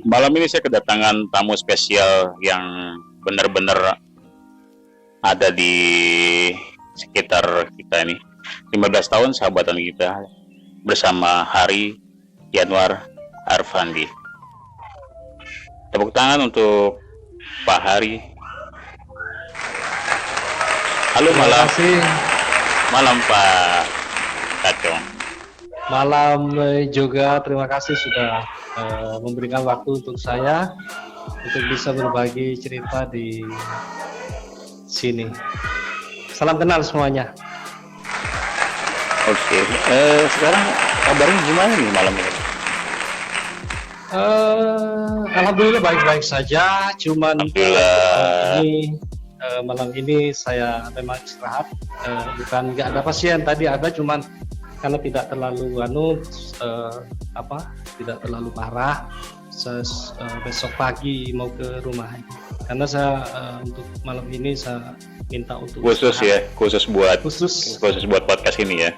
Malam ini saya kedatangan tamu spesial yang benar-benar ada di sekitar kita ini. 15 tahun sahabatan kita bersama Hari Yanuar Arfandi. Tepuk tangan untuk Pak Hari. Halo, Terima kasih. malam Pak Kacong. Malam juga terima kasih sudah memberikan waktu untuk saya untuk bisa berbagi cerita di sini. Salam kenal semuanya. Oke, sekarang kabarnya gimana nih malam ini? Alhamdulillah baik-baik saja. Cuman Alhamdulillah. malam ini saya memang istirahat. Bukan nggak ada pasien tadi ada, cuman karena tidak terlalu tidak terlalu parah. Saya besok pagi mau ke rumah. Karena saya untuk malam ini saya minta untuk Khusus ya, khusus buat podcast ini ya.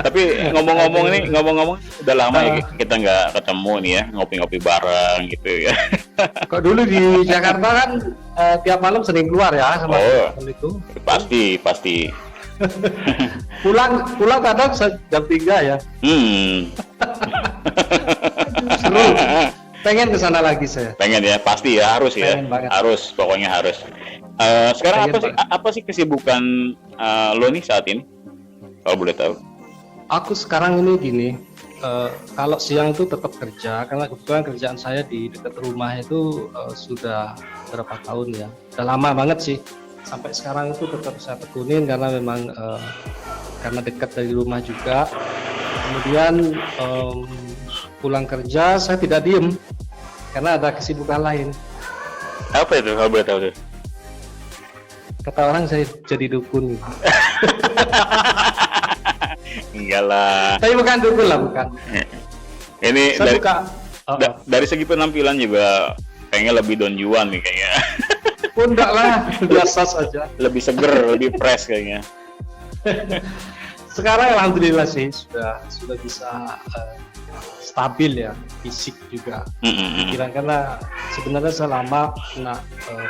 Tapi ngomong-ngomong udah lama ya kita nggak ketemu nih ya, ngopi-ngopi bareng gitu ya. Kok dulu di Jakarta kan tiap malam sering keluar ya sama teman itu. Pasti. pulang kadang jam 3 ya. Seru. Pengen ke sana lagi saya. Pengen ya, pasti ya, harus ya. Harus, pokoknya harus. Sekarang apa sih kesibukan lo nih saat ini? Kalau boleh tahu. Aku sekarang ini gini, kalau siang itu tetap kerja karena kebetulan kerjaan saya di dekat rumah itu sudah berapa tahun ya. Udah lama banget sih. Sampai sekarang itu tetap saya tekunin karena memang karena dekat dari rumah juga. Kemudian pulang kerja saya tidak diem karena ada kesibukan lain. Apa itu kalau boleh tahu tuh? Kata orang saya jadi dukun. Enggak lah. Tapi bukan dukun lah, bukan. Ini saya dari segi penampilan juga kayaknya lebih Don Juan nih kayaknya. Enggak lah, biasa saja. Lebih seger, lebih fresh kayaknya. Sekarang alhamdulillah sih sudah bisa stabil ya, fisik juga. Pikiran karena sebenarnya saya lama kena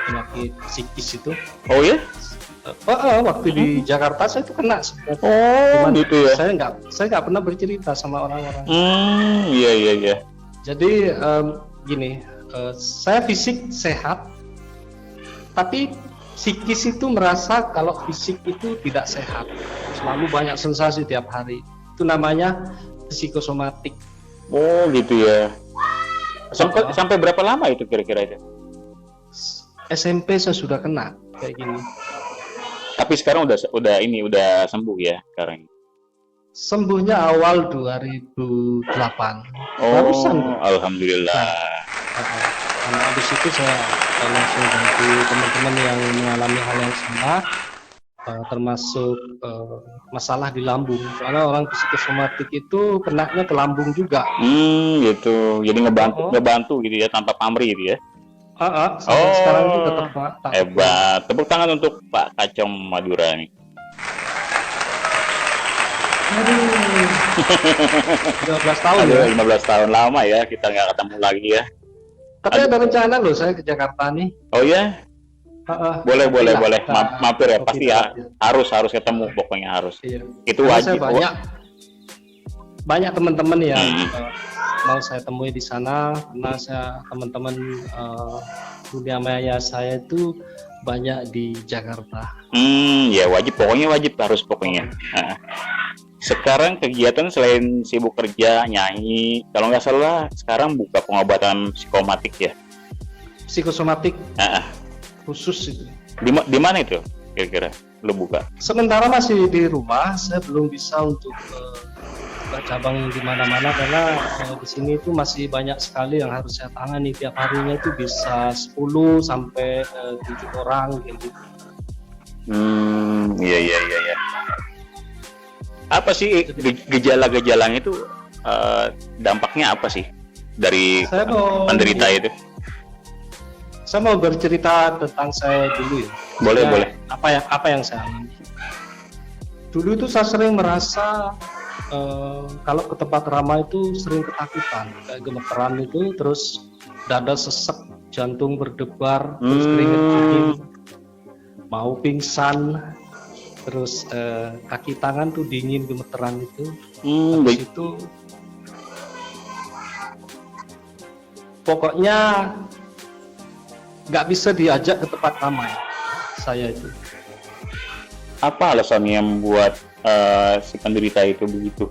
penyakit psikis itu. Oh ya? Waktu di Jakarta saya itu kena sebenarnya. Oh, gitu ya. Saya nggak pernah bercerita sama orang-orang. Iya. Jadi gini, saya fisik sehat, tapi psikis itu merasa kalau fisik itu tidak sehat. Selalu banyak sensasi tiap hari. Itu namanya psikosomatik. Oh, gitu ya. Sampai berapa lama itu kira-kira itu? SMP saya sudah kena kayak gini. Tapi sekarang udah sembuh ya sekarang. Sembuhnya awal 2008. Barusan. Alhamdulillah. Karena habis itu saya langsung bantu teman-teman yang mengalami hal yang sama, termasuk masalah di lambung. Soalnya orang psikosomatik itu kenanya ke lambung juga. Gitu. Jadi ngebantu gitu ya tanpa pamrih gitu ya. Sampai sekarang itu tetap hebat. Tepuk tangan untuk Pak Kacong Madura nih. 15 tahun ya. 15 tahun lama ya kita nggak ketemu lagi ya. Tapi ada rencana loh saya ke Jakarta nih. Oh ya? Boleh. Mampir ya, pasti ya. Harus ketemu, pokoknya harus. Iya. Itu wajib. Banyak teman-teman yang mau saya temui di sana karena teman-teman dunia maya saya itu banyak di Jakarta. Ya pokoknya wajib harus pokoknya. Sekarang kegiatan selain sibuk kerja, nyanyi, kalau nggak salah sekarang buka pengobatan psikomatik ya? Psikosomatik khusus itu. Di mana itu kira-kira lo buka? Sementara masih di rumah, saya belum bisa untuk cabang di mana-mana karena di sini itu masih banyak sekali yang harus saya tangani. Tiap harinya itu bisa 10 sampai 7 orang gitu. Iya. Apa sih gejala-gejalanya itu dampaknya apa sih dari penderita itu? Saya mau bercerita tentang saya dulu ya. Boleh. Apa yang saya alami. Dulu itu saya sering merasa kalau ke tempat ramah itu sering ketakutan, kayak gemeteran itu, terus dada sesek, jantung berdebar, terus keringet dingin, mau pingsan, terus kaki tangan tuh dingin gemeteran itu. Habis itu pokoknya nggak bisa diajak ke tempat ramai saya itu. Apa alasannya yang membuat si penderita itu begitu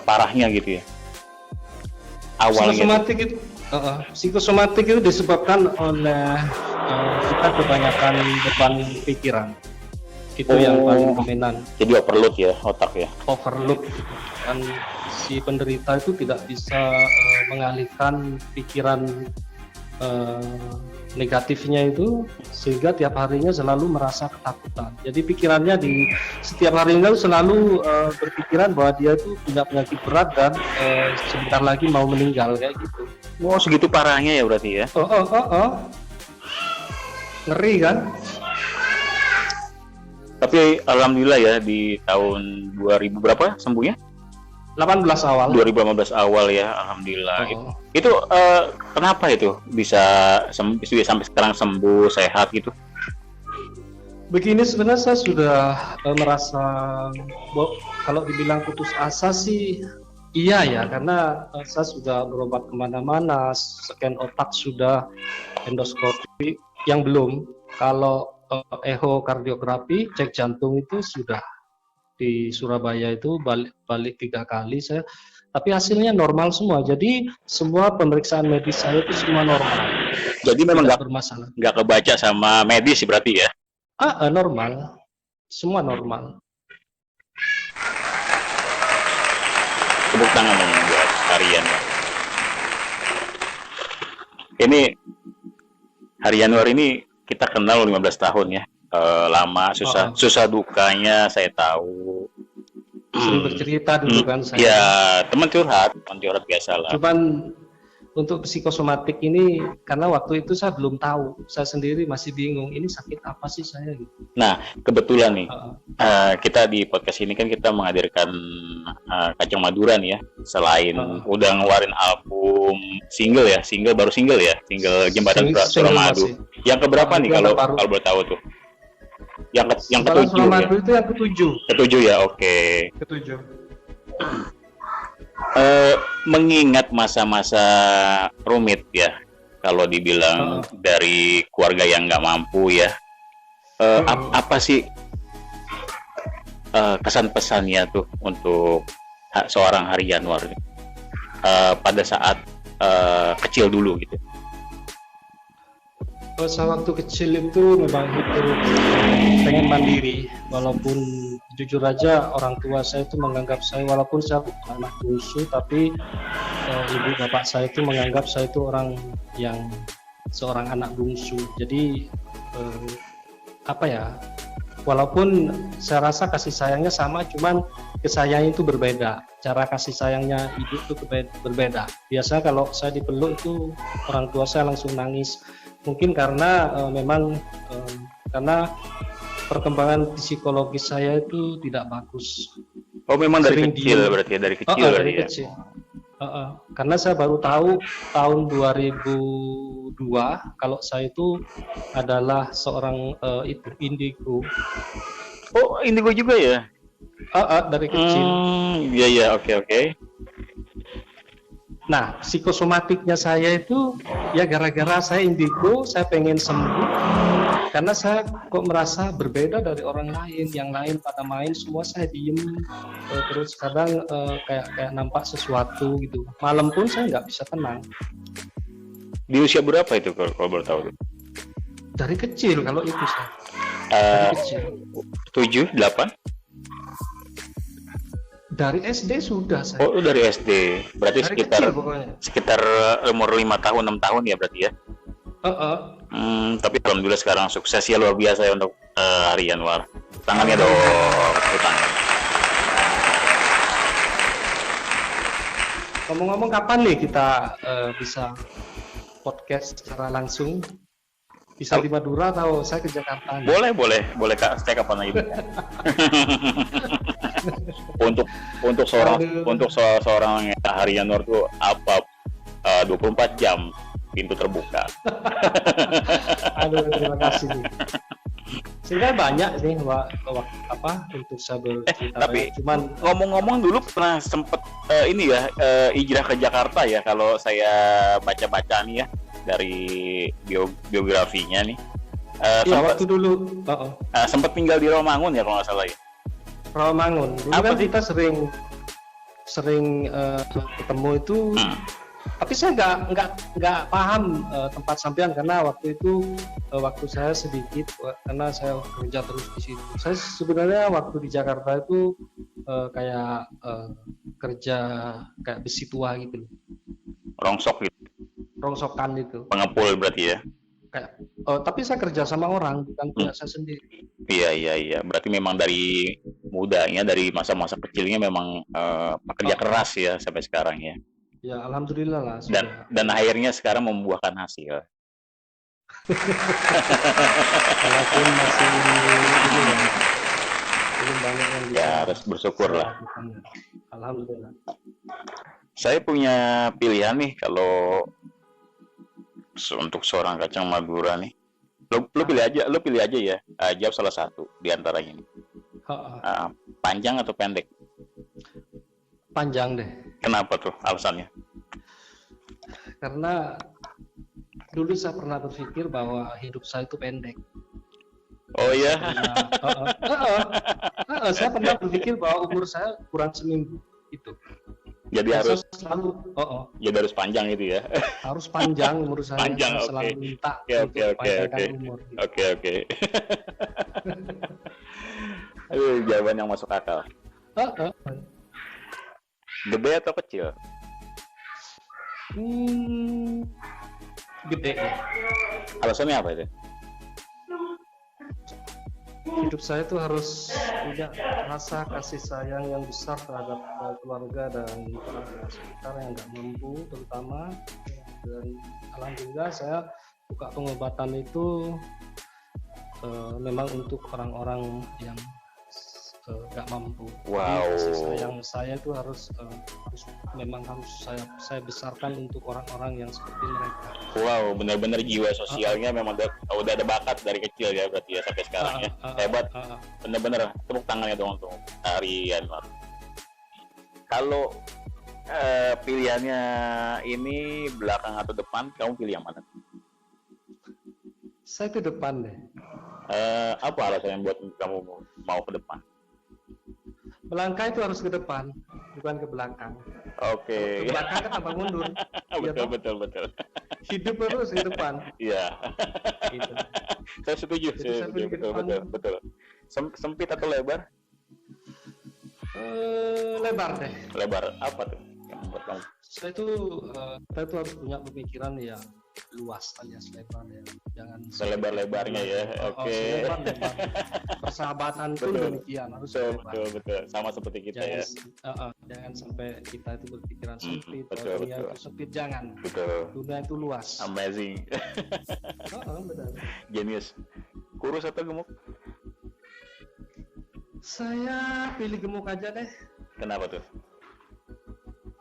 parahnya gitu ya? Awalnya. Psikosomatik itu disebabkan oleh kita kebanyakan beban pikiran. Itu yang paling dominan. Jadi overload ya otak ya? Overload. Dan si penderita itu tidak bisa mengalihkan pikiran negatifnya itu, sehingga tiap harinya selalu merasa ketakutan. Jadi pikirannya di setiap harinya selalu berpikiran bahwa dia itu punya penyakit berat dan sebentar lagi mau meninggal kayak gitu. Oh, segitu parahnya ya berarti ya? Ngeri kan? Tapi alhamdulillah ya di tahun 2000 berapa sembuhnya? 18 awal. 2018 awal ya, alhamdulillah. Itu kenapa itu bisa sampai sekarang sembuh sehat gitu? Begini, sebenarnya saya sudah merasa kalau dibilang putus asa sih iya ya, karena saya sudah berobat kemana-mana, scan otak sudah, endoskopi yang belum. Kalau ehokardiografi, cek jantung itu sudah di Surabaya itu balik 3 kali saya, tapi hasilnya normal semua. Jadi semua pemeriksaan medis saya itu semua normal. Jadi memang nggak bermasalah. Nggak kebaca sama medis berarti ya? Normal, semua normal. Tepuk tangan buat Harian. Ini Harianwar ini kita kenal 15 tahun ya. Lama, susah dukanya saya tahu. Sering bercerita dulu kan saya. Ya, teman curhat biasa lah. Cuman untuk psikosomatik ini, karena waktu itu saya belum tahu, saya sendiri masih bingung, ini sakit apa sih saya gitu. Nah, kebetulan nih, kita di podcast ini kan kita menghadirkan Kacang Madura nih ya, selain udah ngeluarin album baru single Jembatan Suramadu. Yang keberapa nih kalau boleh tahu tuh? Yang ketujuh ya? Itu yang ketujuh. Ketujuh ya, oke. Ketujuh. Mengingat masa-masa rumit ya, kalau dibilang dari keluarga yang nggak mampu ya, apa sih kesan pesannya tuh untuk seorang Harianwar pada saat kecil dulu gitu? Saya waktu kecil itu memang pengen mandiri, walaupun jujur aja orang tua saya itu menganggap saya, walaupun saya bukan anak bungsu, tapi ibu bapak saya itu menganggap saya itu seorang anak bungsu. Jadi walaupun saya rasa kasih sayangnya sama, cuman kesayangnya itu berbeda. Cara kasih sayangnya ibu itu berbeda. Biasa kalau saya dipeluk itu orang tua saya langsung nangis. Mungkin karena karena perkembangan psikologis saya itu tidak bagus. Oh, memang dari kecil berarti ya, dari kecil dari kecil. Karena saya baru tahu tahun 2002 kalau saya itu adalah seorang indigo. Oh, indigo juga ya? Dari kecil. Iya, oke. Nah, psikosomatiknya saya itu ya gara-gara saya indigo, saya pengen sembuh karena saya kok merasa berbeda dari orang lain. Yang lain pada main, semua saya diem, terus kadang kayak nampak sesuatu gitu. Malam pun saya nggak bisa tenang. Di usia berapa itu kalau boleh tahu? Dari kecil kalau itu saya. Dari kecil. 7, 8? Dari SD sudah saya. Oh, dari SD. Berarti dari sekitar umur 5 tahun, 6 tahun ya berarti ya? Tapi alhamdulillah sekarang sukses ya, luar biasa ya untuk Harianwar. Tangannya dong, tangan. Ngomong-ngomong, kapan nih kita bisa podcast secara langsung? Bisa di Madura atau saya ke Jakarta? Boleh Kak, saya kapan aja. Untuk seorang Aduh. seorang Harian Nur tuh apa 24 jam pintu terbuka. Aduh, terima kasih nih. Sehingga banyak nih apa untuk saya bercerita. Tapi Cuman ngomong-ngomong dulu pernah sempet ini ya hijrah ke Jakarta ya, kalau saya baca-baca nih ya dari biografinya nih. iya waktu dulu Sempat tinggal di Romangun ya kalau nggak salah ya. Rawamangun. Dulu Apa kan sih? kita sering ketemu itu, tapi saya nggak paham tempat sampean karena waktu itu waktu saya sedikit karena saya kerja terus di situ. Saya sebenarnya waktu di Jakarta itu kayak kerja kayak besi tua gitu, Rongsok gitu, rongsokan itu. pengepul berarti ya. Kayak, tapi saya kerja sama orang bukan punya saya sendiri. Iya. Berarti memang dari mudanya, dari masa-masa kecilnya memang pekerja keras ya sampai sekarang ya. Ya alhamdulillah lah. Dan akhirnya sekarang membuahkan hasil. Walaupun masih ini ya, belum banyak yang bisa. Ya harus bersyukur lah. Alhamdulillah. Saya punya pilihan nih kalau untuk seorang kacang Madura nih. Lu pilih aja ya. Jawab salah satu di antaranya ini. Panjang atau pendek? Panjang deh. Kenapa tuh alasannya? Karena dulu saya pernah berpikir bahwa hidup saya itu pendek. Oh ya? Saya pernah berpikir bahwa umur saya kurang seminggu itu. Jadi saya harus selalu jadi harus panjang itu ya. Harus panjang umur saya. Panjang, saya selalu minta untuk panjangkan umur. Oke. Aduh, jawaban yang masuk akal. Gede atau kecil? Gede. Alasannya apa itu? Hidup saya itu harus punya rasa kasih sayang yang besar terhadap keluarga dan orang sekitar yang nggak mampu terutama. Dan alhamdulillah saya buka pengobatan itu memang untuk orang-orang yang nggak mampu. Wow. Jadi kasih sayang saya itu harus saya besarkan untuk orang-orang yang seperti mereka. Wow, benar-benar jiwa sosialnya memang udah ada bakat dari kecil ya berarti ya sampai sekarang ya. Hebat. Benar-benar tepuk tangannya dong untuk Harian. Kalau pilihannya ini belakang atau depan, kamu pilih yang mana? Saya ke depan deh. Apa alasan yang buat kamu mau ke depan? Melangkah itu harus ke depan, bukan ke belakang. Oke. Ke belakang kan tambah mundur. Betul. Hidup harus ke depan. Iya. Gitu. Saya setuju. Betul. Sempit atau lebar? Lebar deh. Lebar apa tuh yang membuat kamu? Saya itu harus punya pemikiran ya luas aja, selebar ya. Jangan selebar-lebarnya ya. Oke. Selebar. Persahabatan pun demikian harus betul. Sama seperti kita ya. Jangan sampai kita itu berpikiran sempit. Betul. Itu sempit jangan. Betul. Dunia itu luas. Amazing. Betul. Genius. Kurus atau gemuk? Saya pilih gemuk aja deh. Kenapa tuh?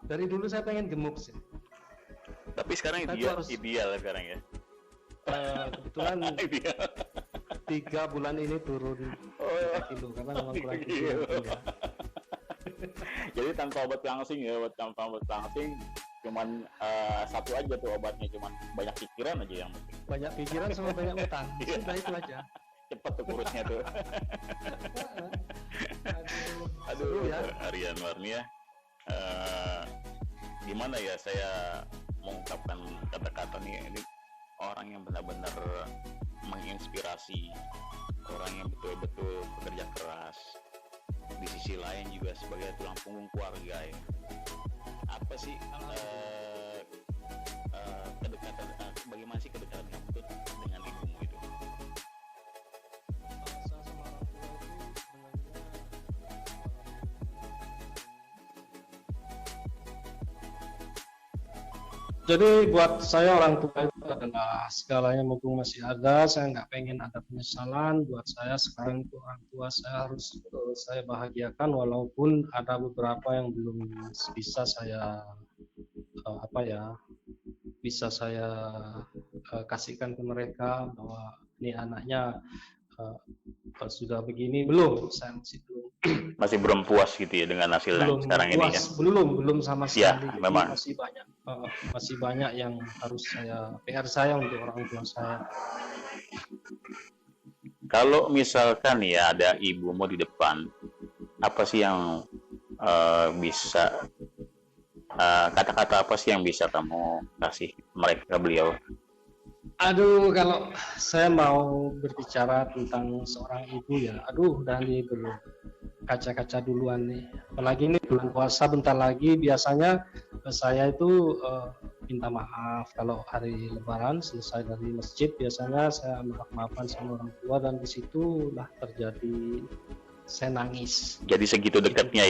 Dari dulu saya pengen gemuk sih. Tapi sekarang ideal sekarang ya. Kebetulan 3 bulan ini turun 3 kilo karena memang kurang kilo. Jadi tanpa obat langsing ya, cuman satu aja tuh obatnya, cuman banyak pikiran aja yang penting. Banyak pikiran sama banyak utang. Sudah itu aja. Cepet tuh kurusnya tuh. Aduh ya. Harian Warni ya. Gimana ya saya mengungkapkan kata-kata nih, ini orang yang benar-benar menginspirasi, orang yang betul-betul bekerja keras, di sisi lain juga sebagai tulang punggung keluarga ya. Apa sih kedekatan, bagaimana sih kedekatan kamu tuh dengan ibumu itu? Jadi buat saya orang tua itu adalah segalanya mumpung masih ada. Saya nggak pengen ada penyesalan buat saya sekarang itu orang tua saya harus saya bahagiakan walaupun ada beberapa yang belum bisa saya apa ya bisa saya kasihkan ke mereka bahwa ini anaknya sudah begini belum saya masih belum puas gitu ya dengan hasil yang sekarang ini ya. Belum sama Ya, sekali. memang. Masih banyak yang harus PR saya untuk orang tua saya. Kalau misalkan ya ada ibumu di depan, apa sih yang bisa kata-kata apa sih yang bisa kamu kasih mereka beliau? Aduh, kalau saya mau berbicara tentang seorang ibu ya, aduh, udah nih belum kaca-kaca duluan nih. Apalagi ini bulan puasa bentar lagi, biasanya saya itu minta maaf kalau hari Lebaran selesai dari masjid, biasanya saya maaf-maafan sama orang tua dan disitulah terjadi saya nangis. Jadi segitu dekatnya ya.